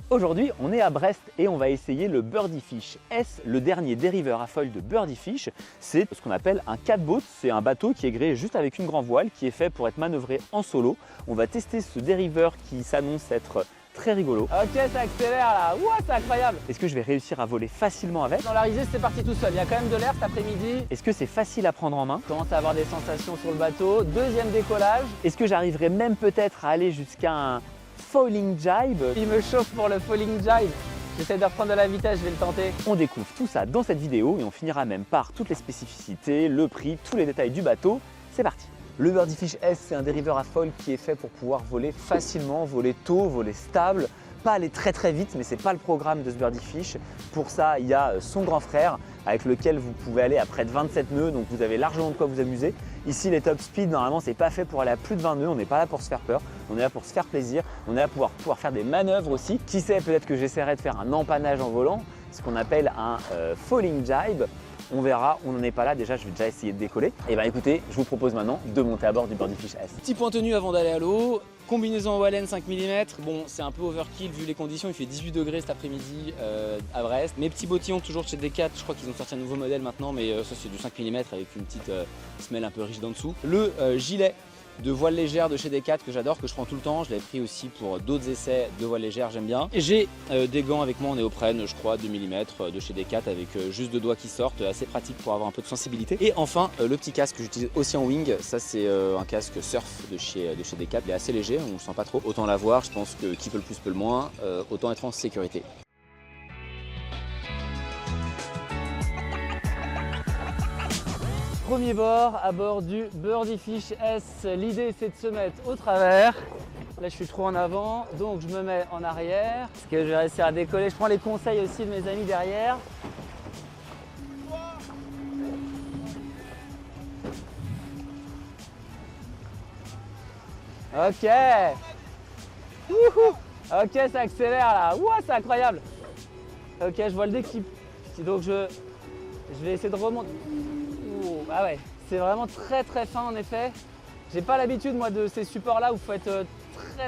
Aujourd'hui, on est à Brest et on va essayer le Birdie Fish S, le dernier dériveur à foil de Birdie Fish. C'est ce qu'on appelle un catboat, c'est un bateau qui est gréé juste avec une grande voile qui est fait pour être manœuvré en solo. On va tester ce dériveur qui s'annonce être très rigolo. Ok, ça accélère là, ouah, c'est incroyable. Est-ce que je vais réussir à voler facilement avec? Dans la risée, c'est parti tout seul, il y a quand même de l'air cet après-midi. Est-ce que c'est facile à prendre en main? Je commence à avoir des sensations sur le bateau, deuxième décollage. Est-ce que j'arriverai même peut-être à aller jusqu'à un falling jibe? Il me chauffe pour le falling jibe. J'essaie de reprendre de la vitesse, je vais le tenter. On découvre tout ça dans cette vidéo et on finira même par toutes les spécificités, le prix, tous les détails du bateau. C'est parti! Le Birdie Fish S, c'est un dériveur à foil qui est fait pour pouvoir voler facilement, voler tôt, voler stable, pas aller très vite, mais c'est pas le programme de ce Birdie Fish. Pour ça, il y a son grand frère avec lequel vous pouvez aller à près de 27 nœuds, donc vous avez largement de quoi vous amuser. Ici, les top speed, normalement, c'est pas fait pour aller à plus de 20 nœuds, on n'est pas là pour se faire peur, on est là pour se faire plaisir, on est là pour pouvoir faire des manœuvres aussi. Qui sait, peut-être que j'essaierai de faire un empannage en volant, ce qu'on appelle un falling jibe. On verra, on n'en est pas là, déjà je vais déjà essayer de décoller. Et bien écoutez, je vous propose maintenant de monter à bord du Birdie Fish S. Petit point tenue avant d'aller à l'eau, combinaison en Wallen 5 mm, bon c'est un peu overkill vu les conditions, il fait 18 degrés cet après-midi à Brest. Mes petits bottillons toujours de chez Decat, je crois qu'ils ont sorti un nouveau modèle maintenant, mais ça c'est du 5 mm avec une petite semelle un peu riche d'en dessous. Le gilet de voile légère de chez Decat que j'adore, que je prends tout le temps, je l'avais pris aussi pour d'autres essais de voile légère, j'aime bien. J'ai des gants avec moi en néoprène, je crois 2 mm de chez Decat avec juste deux doigts qui sortent, assez pratique pour avoir un peu de sensibilité. Et enfin le petit casque que j'utilise aussi en wing, ça c'est un casque surf de chez Decat, il est assez léger, on ne le sent pas trop. Autant l'avoir, je pense que qui peut le plus peut le moins, autant être en sécurité. Premier bord à bord du Birdie Fish S. L'idée c'est de se mettre au travers. Là je suis trop en avant, donc je me mets en arrière. Parce que je vais réussir à décoller. Je prends les conseils aussi de mes amis derrière. Ok. Wouhou. Ok, ça accélère là. Ouah, c'est incroyable. Ok, je vois le déclip. Donc je vais essayer de remonter. Ah ouais, c'est vraiment très fin en effet. J'ai pas l'habitude moi de ces supports là où il faut être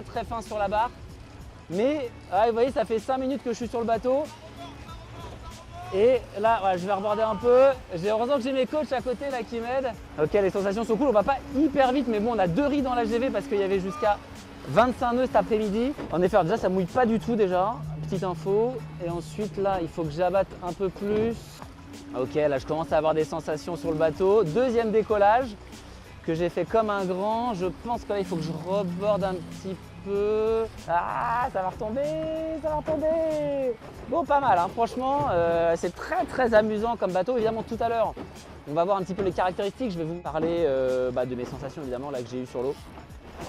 très fin sur la barre. Mais vous voyez, ça fait 5 minutes que je suis sur le bateau. Et là, je vais reborder un peu. Heureusement que j'ai mes coachs à côté là qui m'aident. Ok, les sensations sont cool. On va pas hyper vite, mais bon, on a 2 riz dans la GV parce qu'il y avait jusqu'à 25 nœuds cet après-midi. En effet, déjà ça mouille pas du tout déjà. Petite info. Et ensuite là, il faut que j'abatte un peu plus. Ok, là je commence à avoir des sensations sur le bateau. Deuxième décollage que j'ai fait comme un grand. Je pense qu'il faut que je reborde un petit peu. Ah, ça va retomber, ça va retomber. Bon, pas mal, hein, franchement. C'est très amusant comme bateau. Évidemment, tout à l'heure, on va voir un petit peu les caractéristiques. Je vais vous parler de mes sensations évidemment là que j'ai eu sur l'eau.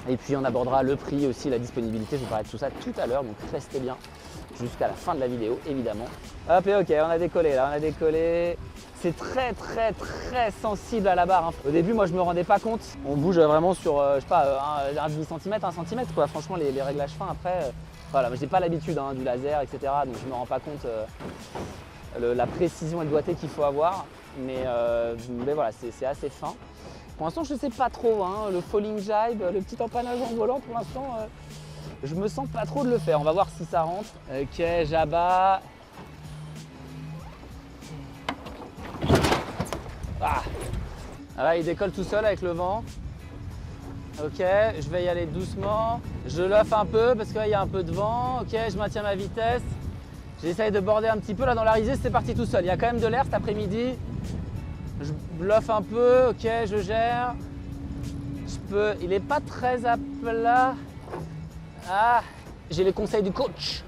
Et puis on abordera le prix aussi, la disponibilité. Je vous parlerai de tout ça tout à l'heure, donc restez bien jusqu'à la fin de la vidéo évidemment. Hop et ok, on a décollé là, on a décollé. C'est très sensible à la barre, hein. Au début moi je me rendais pas compte. On bouge vraiment sur je sais pas un demi-centimètre, 1 centimètre quoi. Franchement les réglages fins après, voilà, j'ai pas l'habitude hein, du laser etc. Donc je me rends pas compte la précision et le doigté qu'il faut avoir. Mais voilà, c'est assez fin. Pour l'instant je sais pas trop, hein, le falling jibe, le petit empannage en volant pour l'instant. Je me sens pas trop de le faire, on va voir si ça rentre. Ok, j'abats. Ah là, il décolle tout seul avec le vent. Ok, je vais y aller doucement. Je l'offre un peu parce qu'il y a un peu de vent. Ok, je maintiens ma vitesse. J'essaye de border un petit peu. Là, dans la risée, c'est parti tout seul. Il y a quand même de l'air cet après-midi. Je bluffe un peu. Ok, je gère. Il n'est pas très à plat. Ah, j'ai les conseils du coach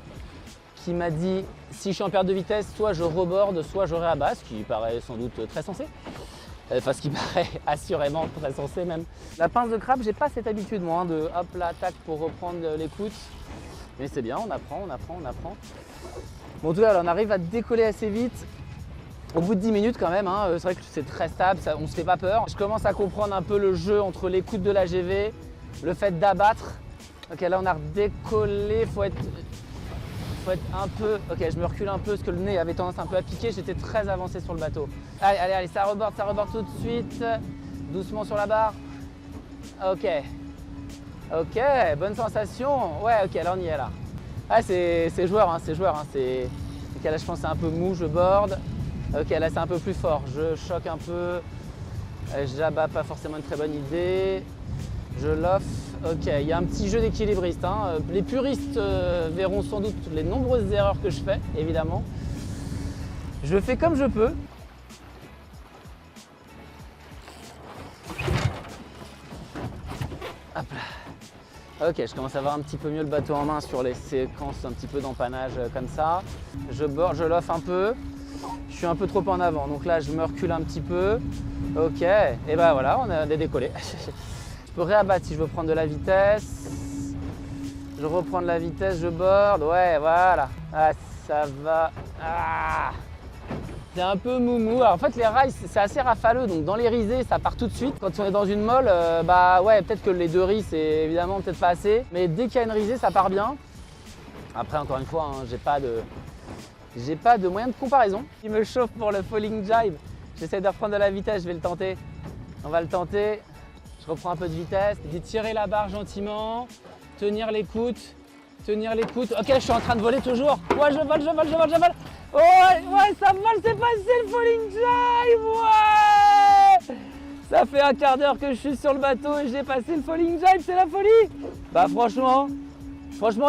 qui m'a dit si je suis en perte de vitesse, soit je reborde, soit je réabasse, ce qui paraît sans doute très sensé. Enfin, ce qui paraît assurément très sensé même. La pince de crabe, j'ai pas cette habitude moi de hop là, tac pour reprendre l'écoute. Mais c'est bien, on apprend. Bon, en tout cas, là, on arrive à décoller assez vite. Au bout de 10 minutes quand même, hein, c'est vrai que c'est très stable, on se fait pas peur. Je commence à comprendre un peu le jeu entre l'écoute de la GV, le fait d'abattre. Ok, là on a redécollé, faut être un peu... Ok, je me recule un peu parce que le nez avait tendance un peu à piquer, j'étais très avancé sur le bateau. Allez, ça reborde tout de suite. Doucement sur la barre. Ok, bonne sensation. Ouais, ok, là on y est là. Ah, c'est joueur, hein, c'est joueur. Hein, ok, là, je pense que c'est un peu mou, je board. Ok, là, c'est un peu plus fort. Je choque un peu. J'abats, pas forcément une très bonne idée. Je l'offre. Ok, il y a un petit jeu d'équilibriste. Hein. Les puristes verront sans doute les nombreuses erreurs que je fais, évidemment. Je fais comme je peux. Hop là. Ok, je commence à avoir un petit peu mieux le bateau en main sur les séquences un petit peu d'empannage comme ça. Je borde, je l'offre un peu. Je suis un peu trop en avant, donc là je me recule un petit peu. Ok, et ben voilà, on a décollé. Je peux réabattre si je veux prendre de la vitesse. Je reprends de la vitesse, je borde. Ouais, voilà. Ah, ça va. Ah. C'est un peu moumou. Alors, en fait, les rails, c'est assez rafaleux. Donc, dans les risées, ça part tout de suite. Quand on est dans une molle, bah ouais, peut-être que les 2 ris, c'est évidemment peut-être pas assez. Mais dès qu'il y a une risée, ça part bien. Après, encore une fois, hein, j'ai pas de moyen de comparaison. Il me chauffe pour le falling jibe. J'essaie de reprendre de la vitesse, je vais le tenter. On va le tenter. Je reprends un peu de vitesse. D'étirer la barre gentiment. Tenir l'écoute. Tenir l'écoute. Ok, je suis en train de voler toujours. Ouais, je vole. Oh, ouais, ça vole, c'est passé le falling jibe. Ouais. Ça fait un quart d'heure que je suis sur le bateau et j'ai passé le falling jibe, c'est la folie. Bah franchement,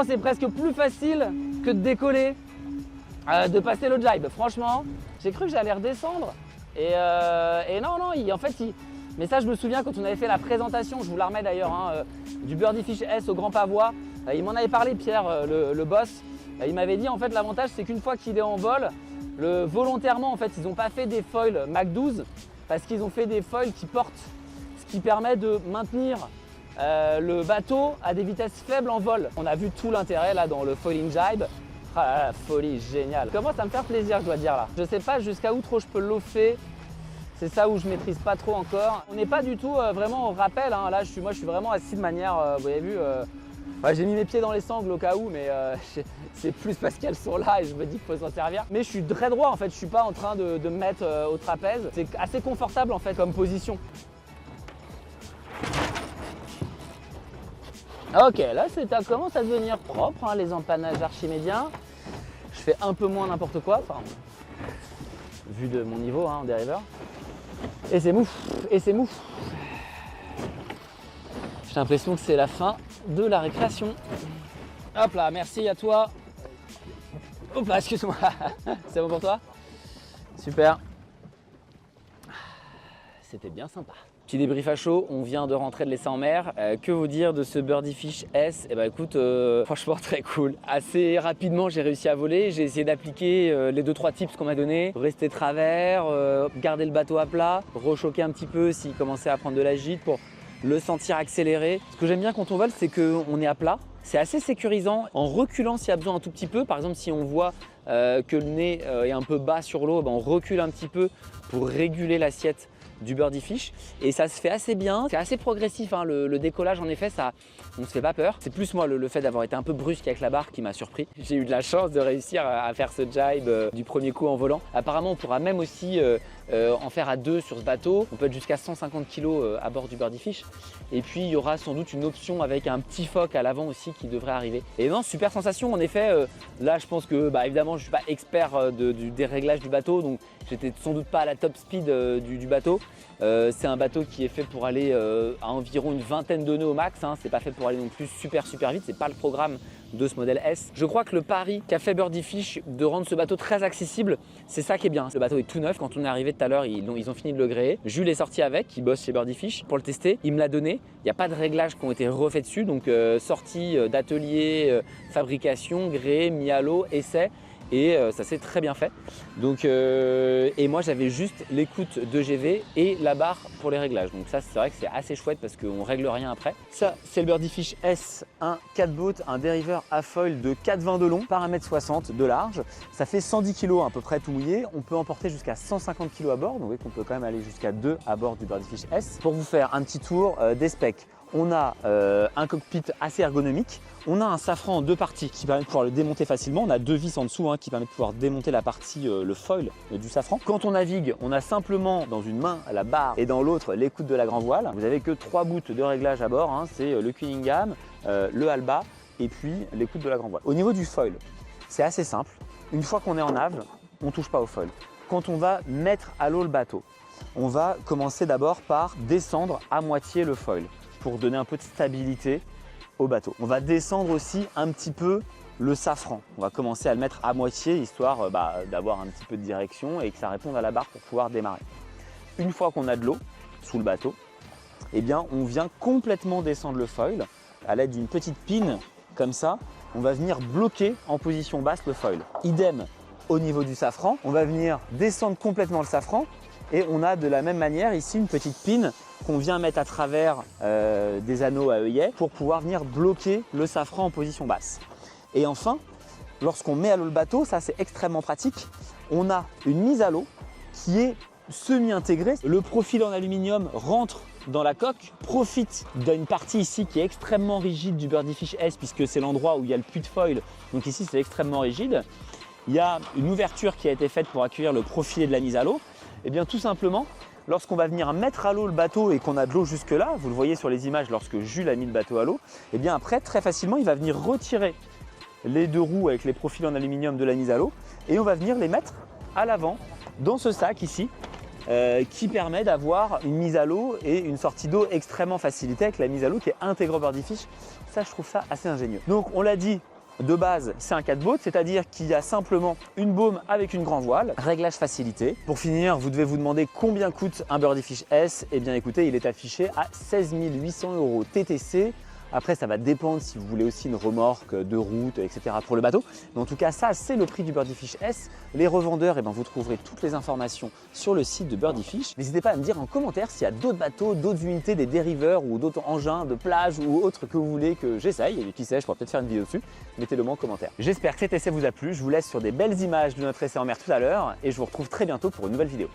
c'est presque plus facile que de décoller, de passer le jibe. Franchement, j'ai cru que j'allais redescendre. Et non, en fait, mais ça, je me souviens quand on avait fait la présentation, je vous la remets d'ailleurs, hein, du Birdie Fish S au Grand Pavois. Il m'en avait parlé, Pierre, le boss. Il m'avait dit, en fait, l'avantage, c'est qu'une fois qu'il est en vol, volontairement, en fait, ils n'ont pas fait des foils Mach 12 parce qu'ils ont fait des foils qui portent, ce qui permet de maintenir le bateau à des vitesses faibles en vol. On a vu tout l'intérêt là dans le falling jibe. Ah, la folie, génial. Commence à me faire plaisir, je dois dire là. Je sais pas jusqu'à où trop je peux l'offer. C'est ça où je maîtrise pas trop encore. On n'est pas du tout vraiment au rappel. Hein. Là, moi, je suis vraiment assis de manière, vous avez vu, ouais, j'ai mis mes pieds dans les sangles au cas où, mais c'est plus parce qu'elles sont là et je me dis qu'il faut s'en servir. Mais je suis très droit en fait, je suis pas en train de me mettre au trapèze. C'est assez confortable en fait comme position. Ok, là ça commence à devenir propre, hein, les empannages archimédiens. Je fais un peu moins n'importe quoi, enfin, vu de mon niveau hein, en dériveur. Et c'est mou, J'ai l'impression que c'est la fin de la récréation. Hop là, merci à toi. Hop là, excuse-moi. C'est bon pour toi? Super. C'était bien sympa. Petit débrief à chaud, on vient de rentrer de l'essai en mer. Que vous dire de ce Birdie Fish S? Eh ben écoute, franchement très cool. Assez rapidement, j'ai réussi à voler. J'ai essayé d'appliquer les 2-3 tips qu'on m'a donnés. Rester travers, garder le bateau à plat, rechoquer un petit peu s'il commençait à prendre de la gîte pour le sentir accélérer. Ce que j'aime bien quand on vole, c'est qu'on est à plat. C'est assez sécurisant. En reculant s'il y a besoin un tout petit peu, par exemple si on voit que le nez est un peu bas sur l'eau, ben on recule un petit peu pour réguler l'assiette du Birdie Fish et ça se fait assez bien, c'est assez progressif hein. Le décollage en effet, on se fait pas peur. C'est plus moi le fait d'avoir été un peu brusque avec la barre qui m'a surpris. J'ai eu de la chance de réussir à faire ce jibe du premier coup en volant. Apparemment on pourra même aussi en faire à 2 sur ce bateau. On peut être jusqu'à 150 kg à bord du Birdie Fish. Et puis il y aura sans doute une option avec un petit foc à l'avant aussi qui devrait arriver. Et non, super sensation en effet. Là je pense que évidemment je suis pas expert des réglages du bateau, donc j'étais sans doute pas à la top speed du bateau. C'est un bateau qui est fait pour aller à environ une vingtaine de nœuds au max, hein. C'est pas fait pour aller non plus super vite, c'est pas le programme de ce modèle S. Je crois que le pari qu'a fait Birdie Fish de rendre ce bateau très accessible, c'est ça qui est bien. Le bateau est tout neuf, quand on est arrivé tout à l'heure, ils ont fini de le gréer. Jules est sorti avec, il bosse chez Birdie Fish pour le tester, il me l'a donné. Il n'y a pas de réglages qui ont été refaits dessus, donc sortie d'atelier, fabrication, gré, mis à l'eau, essai. Et ça s'est très bien fait. Donc, et moi j'avais juste l'écoute de GV et la barre pour les réglages. Donc ça c'est vrai que c'est assez chouette parce qu'on règle rien après. Ça c'est le Birdie Fish S, un 4 boat, un dériveur à foil de 4,20 de long par 1,60 m de large. Ça fait 110 kg à peu près tout mouillé. On peut emporter jusqu'à 150 kg à bord. Donc vous voyez qu'on peut quand même aller jusqu'à 2 à bord du Birdie Fish S. Pour vous faire un petit tour des specs. On a un cockpit assez ergonomique. On a un safran en 2 parties qui permet de pouvoir le démonter facilement. On a 2 vis en dessous qui permettent de pouvoir démonter la partie, le foil du safran. Quand on navigue, on a simplement dans une main la barre et dans l'autre l'écoute de la grand voile. Vous n'avez que 3 bouts de réglage à bord. C'est le Cunningham, le Alba et puis l'écoute de la grand voile. Au niveau du foil, c'est assez simple. Une fois qu'on est en nave, on ne touche pas au foil. Quand on va mettre à l'eau le bateau, on va commencer d'abord par descendre à moitié le foil pour donner un peu de stabilité au bateau. On va descendre aussi un petit peu le safran. On va commencer à le mettre à moitié histoire d'avoir un petit peu de direction et que ça réponde à la barre pour pouvoir démarrer. Une fois qu'on a de l'eau sous le bateau, eh bien, on vient complètement descendre le foil à l'aide d'une petite pine comme ça. On va venir bloquer en position basse le foil. Idem au niveau du safran, on va venir descendre complètement le safran et on a de la même manière ici une petite pine qu'on vient mettre à travers des anneaux à œillet pour pouvoir venir bloquer le safran en position basse. Et enfin, lorsqu'on met à l'eau le bateau, ça c'est extrêmement pratique, on a une mise à l'eau qui est semi-intégrée. Le profil en aluminium rentre dans la coque, profite d'une partie ici qui est extrêmement rigide du Birdie Fish S puisque c'est l'endroit où il y a le puits de foil, donc ici c'est extrêmement rigide. Il y a une ouverture qui a été faite pour accueillir le profilé de la mise à l'eau. Et bien tout simplement, lorsqu'on va venir mettre à l'eau le bateau et qu'on a de l'eau jusque là, vous le voyez sur les images lorsque Jules a mis le bateau à l'eau, et bien après très facilement il va venir retirer les deux roues avec les profils en aluminium de la mise à l'eau et on va venir les mettre à l'avant dans ce sac ici qui permet d'avoir une mise à l'eau et une sortie d'eau extrêmement facilitée avec la mise à l'eau qui est intégrée au Birdie Fish. Ça je trouve ça assez ingénieux. Donc on l'a dit, de base, c'est un 4-boat, c'est-à-dire qu'il y a simplement une baume avec une grand voile, réglage facilité. Pour finir, vous devez vous demander combien coûte un Birdie Fish S. Eh bien écoutez, il est affiché à 16 800 € TTC. Après, ça va dépendre si vous voulez aussi une remorque de route, etc. pour le bateau. Mais en tout cas, ça, c'est le prix du Birdie Fish S. Les revendeurs, eh bien, vous trouverez toutes les informations sur le site de Birdie Fish. N'hésitez pas à me dire en commentaire s'il y a d'autres bateaux, d'autres unités, des dériveurs ou d'autres engins de plage ou autres que vous voulez que j'essaye. Et qui sait, je pourrais peut-être faire une vidéo dessus. Mettez-le moi en commentaire. J'espère que cet essai vous a plu. Je vous laisse sur des belles images de notre essai en mer tout à l'heure et je vous retrouve très bientôt pour une nouvelle vidéo.